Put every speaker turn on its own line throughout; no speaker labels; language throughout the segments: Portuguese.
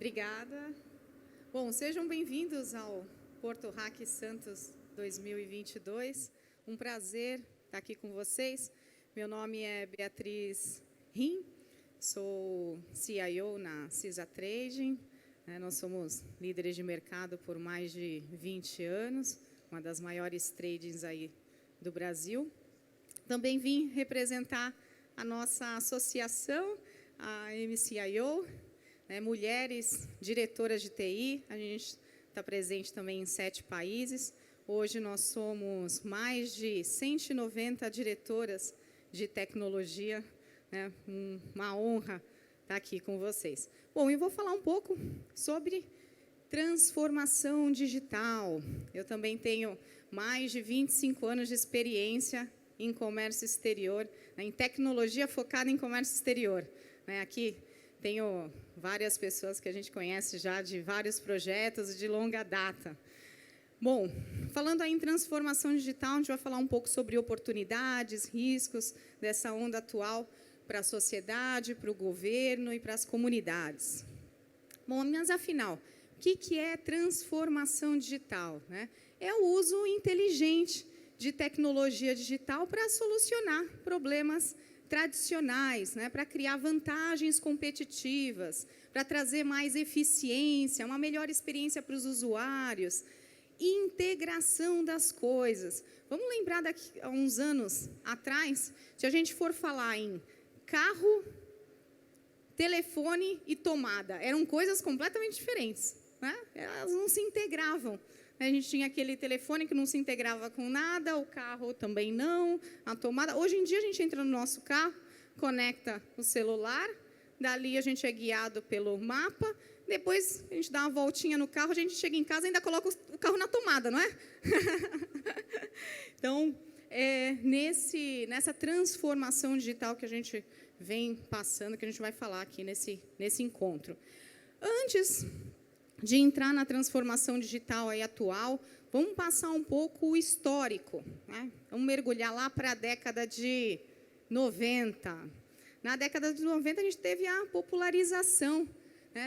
Obrigada. Bom, sejam bem-vindos ao Porto Hack Santos 2022. Um prazer estar aqui com vocês. Meu nome é Beatriz Rim, sou CIO na CISA Trading. Nós somos líderes de mercado por mais de 20 anos, uma das maiores tradings aí do Brasil. Também vim representar a nossa associação, a MCIO, mulheres diretoras de TI. A gente está presente também em 7 países. Hoje nós somos mais de 190 diretoras de tecnologia. Uma honra estar aqui com vocês. Bom, eu vou falar um pouco sobre transformação digital. Eu também tenho mais de 25 anos de experiência em comércio exterior, em tecnologia focada em comércio exterior. Aqui tenho várias pessoas que a gente conhece já de vários projetos de longa data. Bom, falando aí em transformação digital, a gente vai falar um pouco sobre oportunidades, riscos dessa onda atual para a sociedade, para o governo e para as comunidades. Bom, mas afinal, o que é transformação digital? É o uso inteligente de tecnologia digital para solucionar problemas tradicionais, para criar vantagens competitivas, para trazer mais eficiência, uma melhor experiência para os usuários, integração das coisas. Vamos lembrar daqui a uns anos atrás, se a gente for falar em carro, telefone e tomada, eram coisas completamente diferentes, Elas não se integravam. A gente tinha aquele telefone que não se integrava com nada, o carro também não, a tomada. Hoje em dia, a gente entra no nosso carro, conecta o celular, dali a gente é guiado pelo mapa, depois a gente dá uma voltinha no carro, a gente chega em casa e ainda coloca o carro na tomada, não é? Então, nessa transformação digital que a gente vem passando, que a gente vai falar aqui nesse encontro. Antes de entrar na transformação digital aí atual, vamos passar um pouco o histórico. Vamos mergulhar lá para a década de 90. Na década de 90, a gente teve a popularização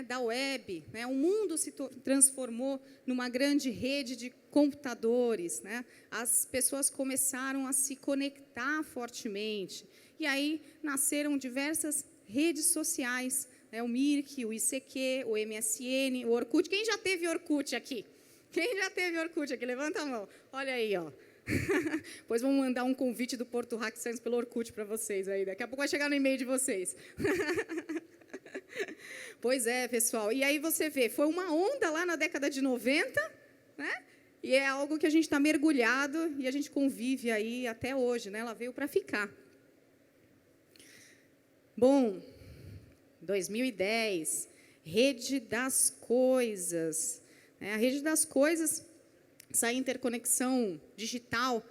da web. O mundo se transformou numa grande rede de computadores. As pessoas começaram a se conectar fortemente. E aí nasceram diversas redes sociais, o Mirk, o ICQ, o MSN, o Orkut. Quem já teve Orkut aqui? Quem já teve Orkut aqui? Levanta a mão. Olha aí, ó. Pois vamos mandar um convite do Porto Hack Santos pelo Orkut para vocês aí. Daqui a pouco vai chegar no e-mail de vocês. Pois é, pessoal. E aí você vê, foi uma onda lá na década de 90, E é algo que a gente está mergulhado e a gente convive aí até hoje, Ela veio para ficar. Bom, 2010, rede das coisas. A rede das coisas, essa interconexão digital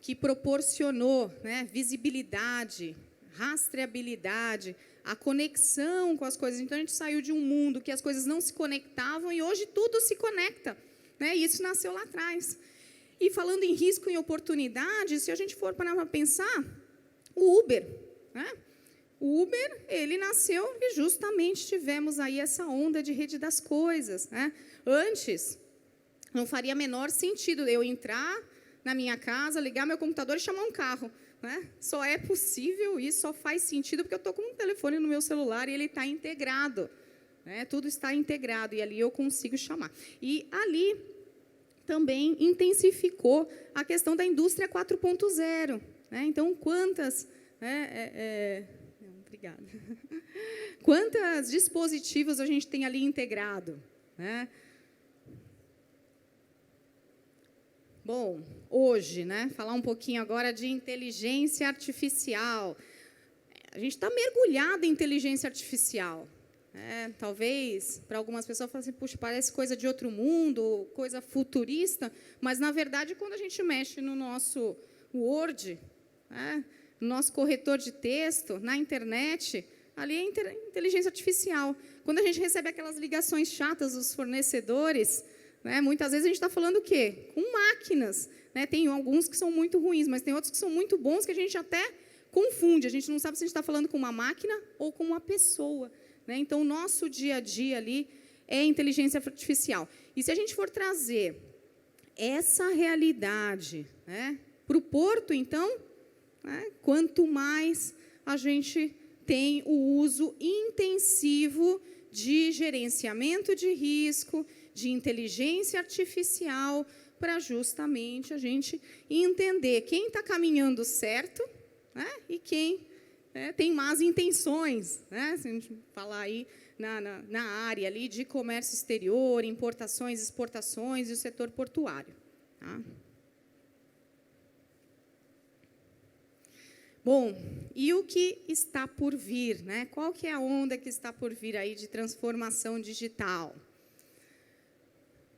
que proporcionou visibilidade, rastreabilidade, a conexão com as coisas. Então, a gente saiu de um mundo que as coisas não se conectavam e hoje tudo se conecta. E isso nasceu lá atrás. E falando em risco e oportunidade, se a gente for parar para pensar, o Uber, O Uber, ele nasceu e justamente tivemos aí essa onda de rede das coisas. Antes, não faria menor sentido eu entrar na minha casa, ligar meu computador e chamar um carro. Só é possível isso, só faz sentido porque eu estou com um telefone no meu celular e ele está integrado. Tudo está integrado e ali eu consigo chamar. E ali também intensificou a questão da indústria 4.0. Então, quantas... Obrigada. Quantos dispositivos a gente tem ali integrado? Bom, hoje, falar um pouquinho agora de inteligência artificial. A gente está mergulhado em inteligência artificial. Talvez, para algumas pessoas, falem assim, puxa, parece coisa de outro mundo, coisa futurista, mas, na verdade, quando a gente mexe no nosso Word, no nosso corretor de texto, na internet, ali é inteligência artificial. Quando a gente recebe aquelas ligações chatas dos fornecedores, muitas vezes a gente está falando o quê? Com máquinas. Tem alguns que são muito ruins, mas tem outros que são muito bons que a gente até confunde. A gente não sabe se a gente está falando com uma máquina ou com uma pessoa. Então, o nosso dia a dia ali é inteligência artificial. E se a gente for trazer essa realidade, né, para o porto, então, né, quanto mais a gente tem o uso intensivo de gerenciamento de risco, de inteligência artificial, para justamente a gente entender quem está caminhando certo, né, e quem tem más intenções, né, se a gente falar aí na área ali de comércio exterior, importações, exportações e o setor portuário. Tá? Bom, e o que está por vir, né? Qual que é a onda que está por vir aí de transformação digital?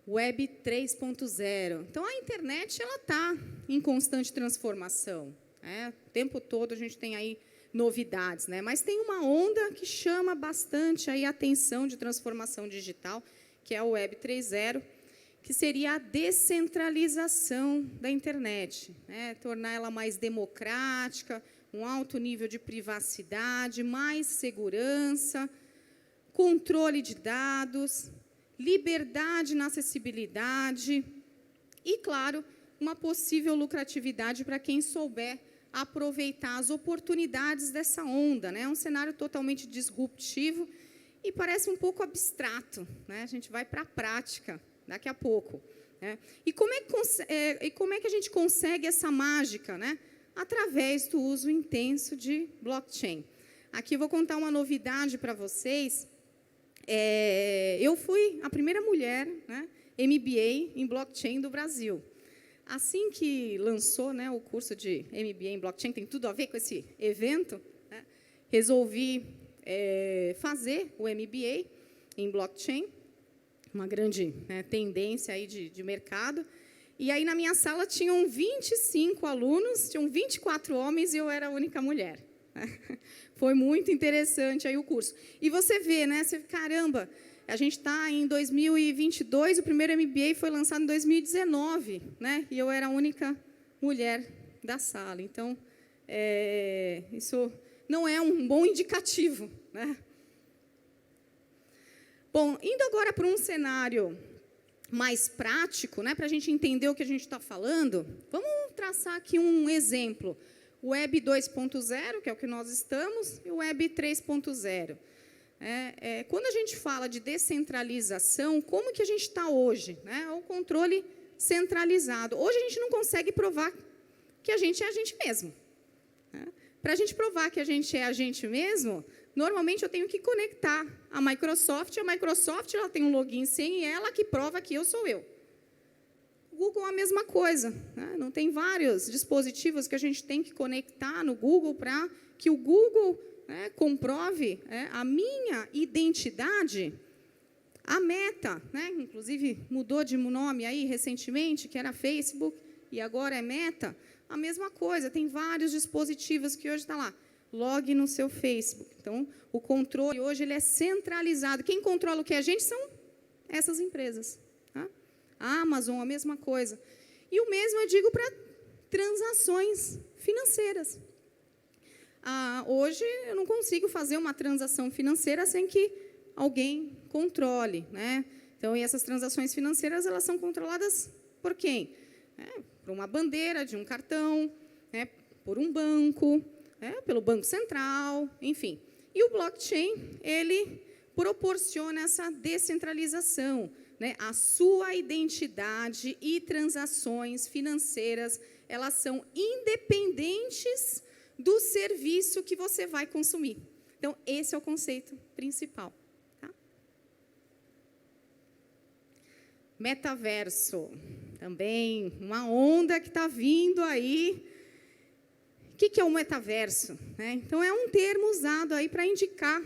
Web 3.0. Então, a internet ela está em constante transformação. Né? O tempo todo a gente tem aí novidades, né? Mas tem uma onda que chama bastante aí a atenção de transformação digital, que é o Web 3.0, que seria a descentralização da internet, né? Tornar ela mais democrática, um alto nível de privacidade, mais segurança, controle de dados, liberdade na acessibilidade e, claro, uma possível lucratividade para quem souber aproveitar as oportunidades dessa onda, né? É um cenário totalmente disruptivo e parece um pouco abstrato, né? A gente vai para a prática daqui a pouco, né? E como é que a gente consegue essa mágica, né? Através do uso intenso de blockchain. Aqui eu vou contar uma novidade para vocês. Eu fui a primeira mulher, né, MBA em blockchain do Brasil. Assim que lançou, né, o curso de MBA em blockchain, tem tudo a ver com esse evento, né, resolvi fazer o MBA em blockchain, uma grande, né, tendência aí de mercado. E aí, na minha sala, tinham 25 alunos, tinham 24 homens e eu era a única mulher. Foi muito interessante aí o curso. E você vê, né? Caramba, a gente está em 2022, o primeiro MBA foi lançado em 2019, né? E eu era a única mulher da sala. Então, isso não é um bom indicativo, né? Bom, indo agora para um cenário mais prático, né, para a gente entender o que a gente está falando, vamos traçar aqui um exemplo. O Web 2.0, que é o que nós estamos, e o Web 3.0. Quando a gente fala de descentralização, como que a gente está hoje? Né? O controle centralizado. Hoje a gente não consegue provar que a gente é a gente mesmo. Né? Para a gente provar que a gente é a gente mesmo, normalmente eu tenho que conectar a Microsoft ela tem um login sem ela que prova que eu sou eu. O Google é a mesma coisa. Né? Não tem vários dispositivos que a gente tem que conectar no Google para que o Google, né, comprove a minha identidade. A Meta, né, inclusive mudou de nome aí recentemente, que era Facebook, e agora é Meta. A mesma coisa, tem vários dispositivos que hoje está lá. Logue no seu Facebook. Então, o controle hoje ele é centralizado. Quem controla o que a gente são essas empresas. Tá? A Amazon, a mesma coisa. E o mesmo eu digo para transações financeiras. Hoje, eu não consigo fazer uma transação financeira sem que alguém controle. Né? Então, e essas transações financeiras elas são controladas por quem? Por uma bandeira de um cartão, né? Por um banco, pelo Banco Central, enfim. E o blockchain, ele proporciona essa descentralização. Né? A sua identidade e transações financeiras, elas são independentes do serviço que você vai consumir. Então, esse é o conceito principal. Tá? Metaverso. Também uma onda que está vindo aí. O que é o metaverso? Então, é um termo usado aí para indicar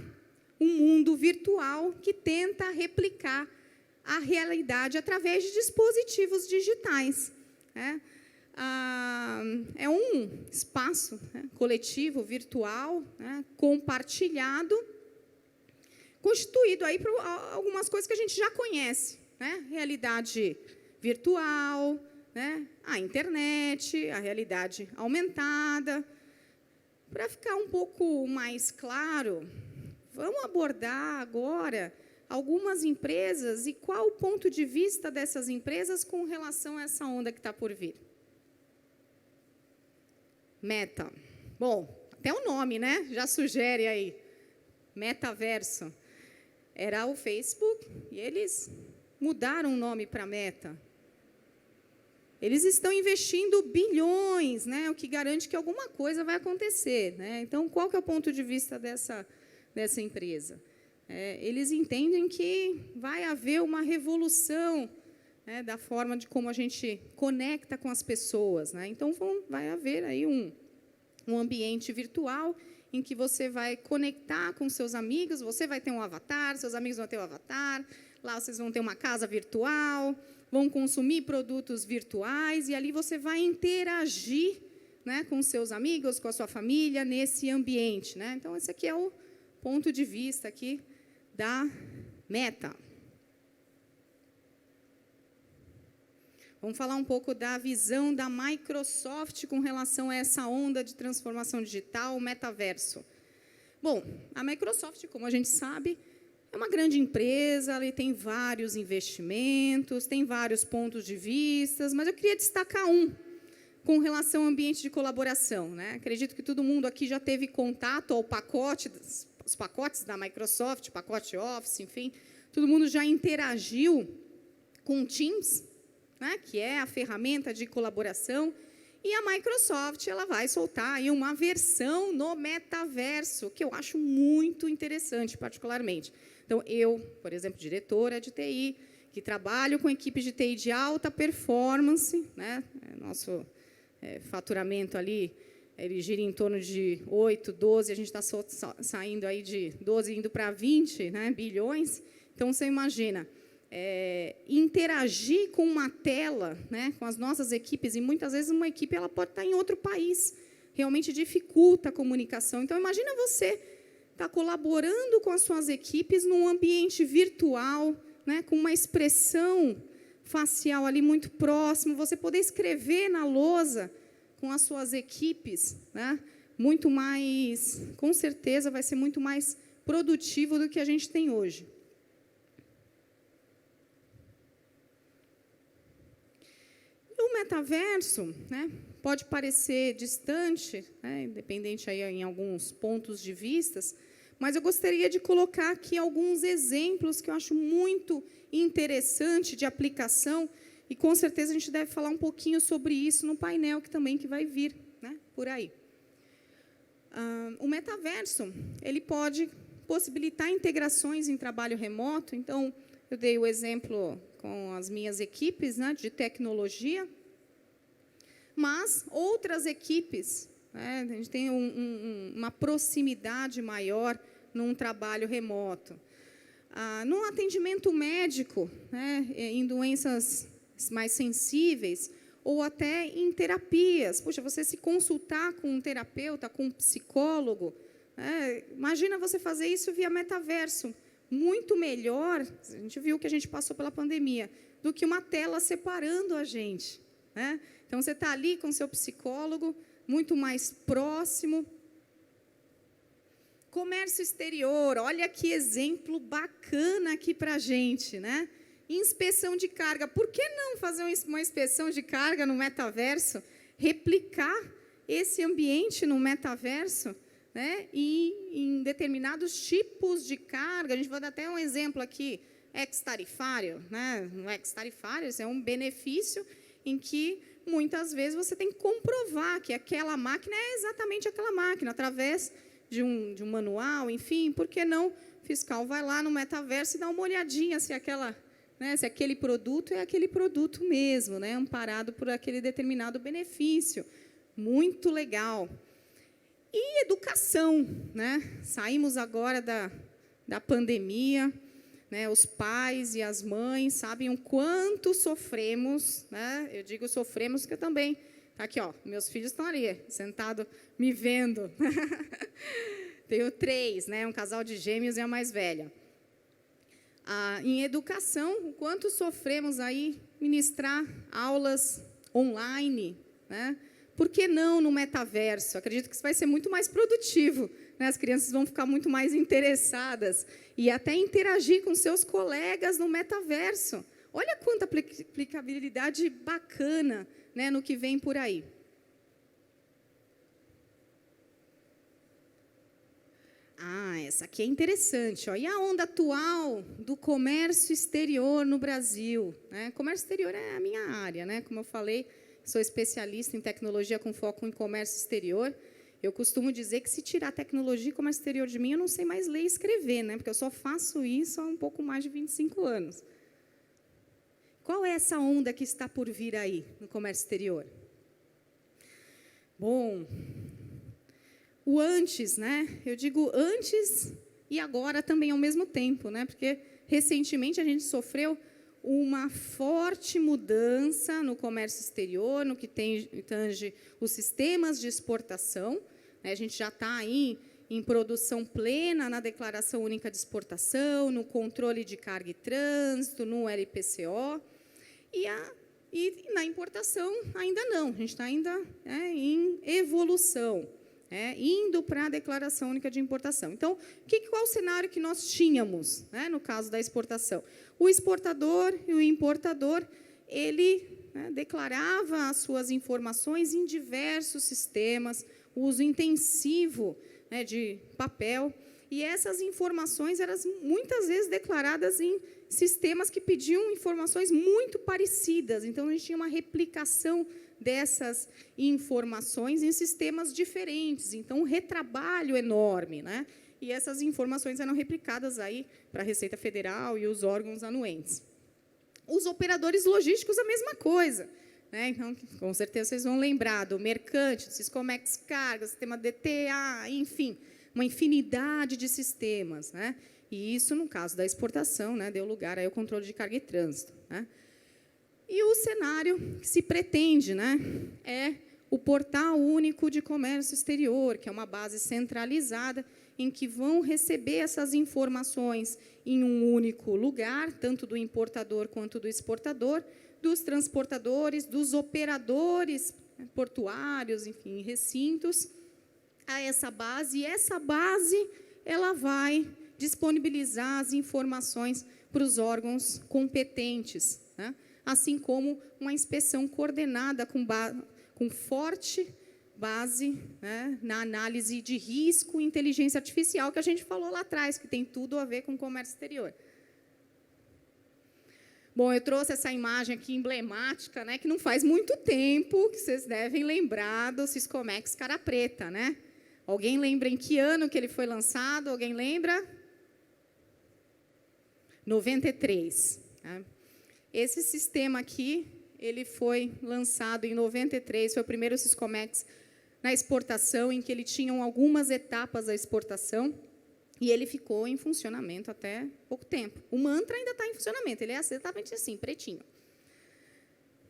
um mundo virtual que tenta replicar a realidade através de dispositivos digitais. É um espaço coletivo, virtual, compartilhado, constituído aí por algumas coisas que a gente já conhece. Realidade virtual, a internet, a realidade aumentada. Para ficar um pouco mais claro, vamos abordar agora algumas empresas e qual o ponto de vista dessas empresas com relação a essa onda que está por vir. Meta. Bom, até o nome, né? Já sugere aí. Metaverso. Era o Facebook e eles mudaram o nome para Meta. Eles estão investindo bilhões, né? O que garante que alguma coisa vai acontecer, né? Então, qual que é o ponto de vista dessa empresa? Eles entendem que vai haver uma revolução, né, da forma de como a gente conecta com as pessoas, né? Então, vai haver aí um ambiente virtual em que você vai conectar com seus amigos, você vai ter um avatar, seus amigos vão ter um avatar, lá vocês vão ter uma casa virtual, vão consumir produtos virtuais, e ali você vai interagir, né, com seus amigos, com a sua família, nesse ambiente, né? Então, esse aqui é o ponto de vista aqui da Meta. Vamos falar um pouco da visão da Microsoft com relação a essa onda de transformação digital, o metaverso. Bom, a Microsoft, como a gente sabe, é uma grande empresa, ela tem vários investimentos, tem vários pontos de vista, mas eu queria destacar um com relação ao ambiente de colaboração, né? Acredito que todo mundo aqui já teve contato ao pacote, os pacotes da Microsoft, pacote Office, enfim, todo mundo já interagiu com o Teams, né, que é a ferramenta de colaboração, e a Microsoft ela vai soltar aí uma versão no metaverso, que eu acho muito interessante, particularmente. Então, eu, por exemplo, diretora de TI, que trabalho com equipes de TI de alta performance, né, nosso faturamento ali, ele gira em torno de 8, 12, a gente está saindo aí de 12, indo para 20, né, bilhões. Então, você imagina, interagir com uma tela, né, com as nossas equipes, e muitas vezes uma equipe ela pode estar em outro país, realmente dificulta a comunicação. Então, imagina você estar colaborando com as suas equipes num ambiente virtual, né, com uma expressão facial ali muito próximo, você poder escrever na lousa com as suas equipes, né, muito mais, com certeza vai ser muito mais produtivo do que a gente tem hoje. O metaverso, né, pode parecer distante, né, independente aí em alguns pontos de vistas, mas eu gostaria de colocar aqui alguns exemplos que eu acho muito interessante de aplicação, e com certeza a gente deve falar um pouquinho sobre isso no painel que vai vir, né, por aí. O metaverso, ele pode possibilitar integrações em trabalho remoto. Então, eu dei o exemplo com as minhas equipes, né, de tecnologia, mas outras equipes, né, a gente tem uma proximidade maior num trabalho remoto. No atendimento médico, né, em doenças mais sensíveis, ou até em terapias. Puxa, você se consultar com um terapeuta, com um psicólogo, imagina você fazer isso via metaverso. Muito melhor, a gente viu que a gente passou pela pandemia, do que uma tela separando a gente, né? Então, você está ali com o seu psicólogo, muito mais próximo. Comércio exterior, olha que exemplo bacana aqui para a gente, né? Inspeção de carga. Por que não fazer uma inspeção de carga no metaverso? Replicar esse ambiente no metaverso, né? E em determinados tipos de carga. A gente vai dar até um exemplo aqui, ex-tarifário, né? No ex-tarifário, isso é um benefício em que, muitas vezes, você tem que comprovar que aquela máquina é exatamente aquela máquina, através de um manual, enfim. Por que não? O fiscal vai lá no metaverso e dá uma olhadinha se se aquele produto é aquele produto mesmo, né, amparado por aquele determinado benefício. Muito legal. E educação, né? Saímos agora da pandemia, né? Os pais e as mães sabem o quanto sofremos, né? Eu digo sofremos porque eu também, tá aqui, ó, meus filhos estão ali, sentados, me vendo. Tenho 3, né? Um casal de gêmeos e a mais velha. Em educação, o quanto sofremos aí ministrar aulas online, né? Por que não no metaverso? Acredito que isso vai ser muito mais produtivo, né, as crianças vão ficar muito mais interessadas e até interagir com seus colegas no metaverso. Olha quanta aplicabilidade bacana, né, no que vem por aí. Essa aqui é interessante. Ó. E a onda atual do comércio exterior no Brasil? Né? Comércio exterior é a minha área, né? Como eu falei, sou especialista em tecnologia com foco em comércio exterior. Eu costumo dizer que se tirar tecnologia e comércio exterior de mim, eu não sei mais ler e escrever, né? Porque eu só faço isso há um pouco mais de 25 anos. Qual é essa onda que está por vir aí no comércio exterior? Bom, o antes, né? Eu digo antes e agora também ao mesmo tempo, né? Porque recentemente a gente sofreu uma forte mudança no comércio exterior, no que tange os sistemas de exportação. Né? A gente já está aí em produção plena na Declaração Única de Exportação, no controle de carga e trânsito, no LPCO. E na importação ainda não, a gente está ainda em evolução. Indo para a Declaração Única de Importação. Então, qual o cenário que nós tínhamos, né, no caso da exportação? O exportador e o importador, ele declarava as suas informações em diversos sistemas, o uso intensivo de papel, e essas informações eram muitas vezes declaradas em sistemas que pediam informações muito parecidas. Então, a gente tinha uma replicação dessas informações em sistemas diferentes. Então, um retrabalho enorme, né? E essas informações eram replicadas aí para a Receita Federal e os órgãos anuentes. Os operadores logísticos, a mesma coisa. Né? Então, com certeza, vocês vão lembrar do Mercante, do Siscomex Carga, sistema DTA, enfim, uma infinidade de sistemas. Né? E isso, no caso da exportação, né, deu lugar aí ao controle de carga e trânsito. Né? E o cenário que se pretende, né, é o Portal Único de Comércio Exterior, que é uma base centralizada em que vão receber essas informações em um único lugar, tanto do importador quanto do exportador, dos transportadores, dos operadores portuários, enfim, recintos, a essa base. E essa base ela vai disponibilizar as informações para os órgãos competentes, né? Assim como uma inspeção coordenada com forte base, né, na análise de risco e inteligência artificial, que a gente falou lá atrás, que tem tudo a ver com o comércio exterior. Bom, eu trouxe essa imagem aqui emblemática, né, que não faz muito tempo, que vocês devem lembrar do Siscomex Cara Preta. Né? Alguém lembra em que ano que ele foi lançado? Alguém lembra? 93. Né? Esse sistema aqui, ele foi lançado em 93, foi o primeiro Siscomex na exportação, em que ele tinha algumas etapas da exportação, e ele ficou em funcionamento até pouco tempo. O Mantra ainda está em funcionamento, ele é exatamente assim, pretinho.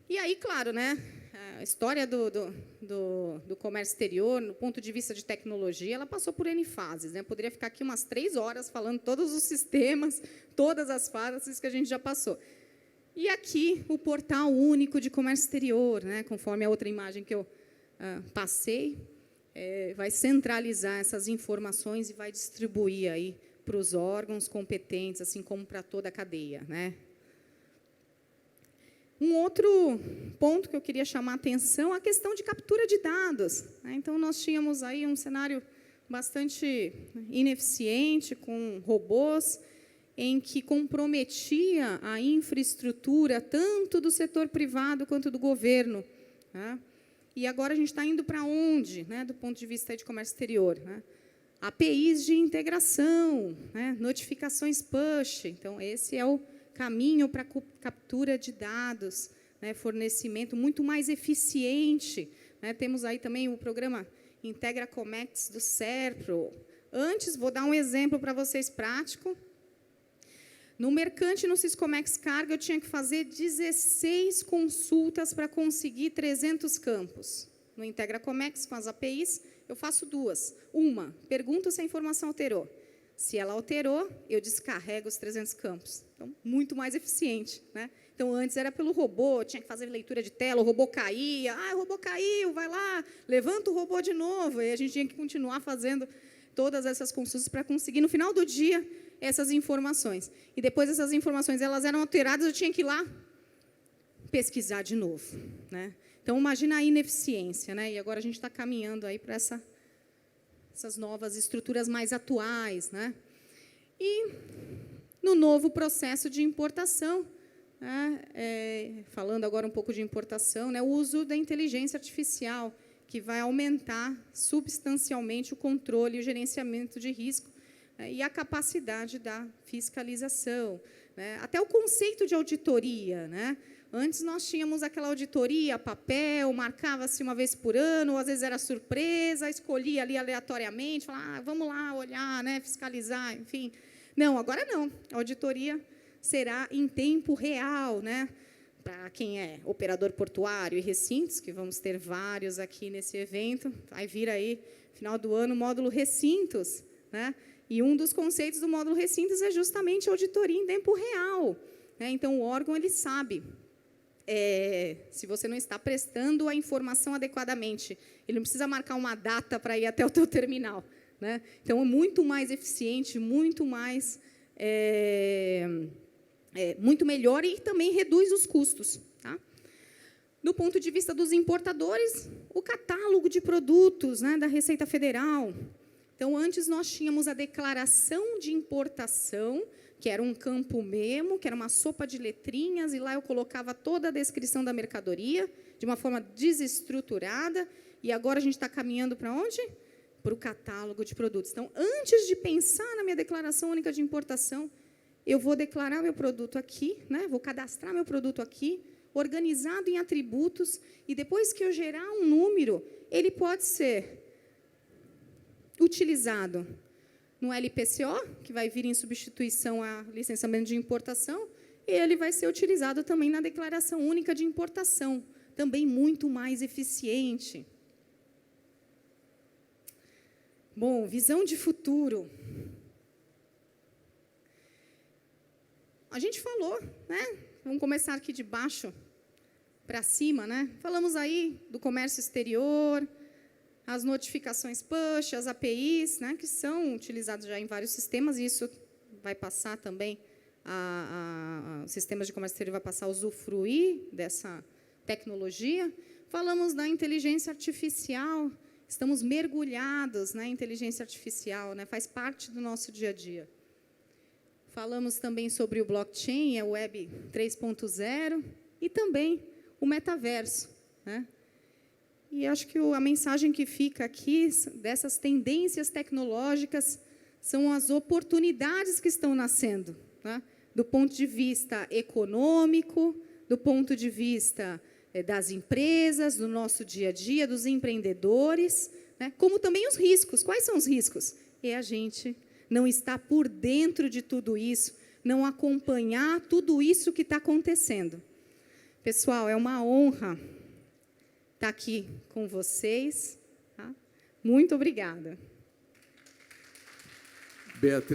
E aí, claro, né, a história do comércio exterior, no ponto de vista de tecnologia, ela passou por N fases. Né? Eu poderia ficar aqui umas 3 horas falando todos os sistemas, todas as fases que a gente já passou. E aqui, o Portal Único de Comércio Exterior, né, conforme a outra imagem que eu passei, vai centralizar essas informações e vai distribuir aí para os órgãos competentes, assim como para toda a cadeia. Né? Um outro ponto que eu queria chamar a atenção é a questão de captura de dados. Né? Então, nós tínhamos aí um cenário bastante ineficiente, com robôs, em que comprometia a infraestrutura tanto do setor privado quanto do governo. Né? E agora a gente está indo para onde, né, do ponto de vista de comércio exterior? Né? APIs de integração, né, notificações push. Então, esse é o caminho para a captura de dados, né, fornecimento muito mais eficiente. Né? Temos aí também o programa Integra Comex do SERPRO. Antes, vou dar um exemplo para vocês prático. No Mercante, no Siscomex Carga, eu tinha que fazer 16 consultas para conseguir 300 campos. No Integra Comex, com as APIs, eu faço 2. Uma, pergunto se a informação alterou. Se ela alterou, eu descarrego os 300 campos. Então, muito mais eficiente. Né? Então, antes era pelo robô, tinha que fazer leitura de tela, o robô caía. O robô caiu, vai lá, levanta o robô de novo. E a gente tinha que continuar fazendo todas essas consultas para conseguir, no final do dia, essas informações. E depois essas informações elas eram alteradas, eu tinha que ir lá pesquisar de novo, né? Então, imagina a ineficiência, né? E agora a gente está caminhando aí para essas novas estruturas mais atuais, né? E no novo processo de importação, né? Falando agora um pouco de importação, né? O uso da inteligência artificial, que vai aumentar substancialmente o controle e o gerenciamento de risco, né? E a capacidade da fiscalização, né? Até o conceito de auditoria, né? Antes nós tínhamos aquela auditoria, papel, marcava-se uma vez por ano, ou às vezes era surpresa, escolhia ali aleatoriamente, falava, vamos lá olhar, né? Fiscalizar, enfim. Não, agora não. A auditoria será em tempo real, né? Para quem é operador portuário e recintos, que vamos ter vários aqui nesse evento, vai vir aí, final do ano, o módulo recintos, né? E um dos conceitos do módulo recintos é justamente a auditoria em tempo real, né? Então, o órgão ele sabe se você não está prestando a informação adequadamente. Ele não precisa marcar uma data para ir até o teu terminal, né? Então, é muito mais eficiente, muito mais... muito melhor e também reduz os custos. Tá? Do ponto de vista dos importadores, o catálogo de produtos, né, da Receita Federal. Então, antes nós tínhamos a declaração de importação, que era um campo memo, que era uma sopa de letrinhas, e lá eu colocava toda a descrição da mercadoria, de uma forma desestruturada, e agora a gente está caminhando para onde? Para o catálogo de produtos. Então, antes de pensar na minha declaração única de importação, eu vou declarar meu produto aqui, né? Vou cadastrar meu produto aqui, organizado em atributos, e depois que eu gerar um número, ele pode ser utilizado no LPCO, que vai vir em substituição a licenciamento de importação, e ele vai ser utilizado também na declaração única de importação, também muito mais eficiente. Bom, visão de futuro. A gente falou, né? Vamos começar aqui de baixo para cima, né? Falamos aí do comércio exterior, as notificações push, as APIs, né? Que são utilizadas já em vários sistemas, e isso vai passar também, os sistemas de comércio exterior vai passar a usufruir dessa tecnologia. Falamos da inteligência artificial, estamos mergulhados na inteligência artificial, né? Faz parte do nosso dia a dia. Falamos também sobre o blockchain, a Web 3.0, e também o metaverso, né? E acho que a mensagem que fica aqui dessas tendências tecnológicas são as oportunidades que estão nascendo, né? Do ponto de vista econômico, do ponto de vista das empresas, do nosso dia a dia, dos empreendedores, né? Como também os riscos. Quais são os riscos? É a gente não estar por dentro de tudo isso, não acompanhar tudo isso que está acontecendo. Pessoal, é uma honra estar aqui com vocês. Tá? Muito obrigada.
Beatriz.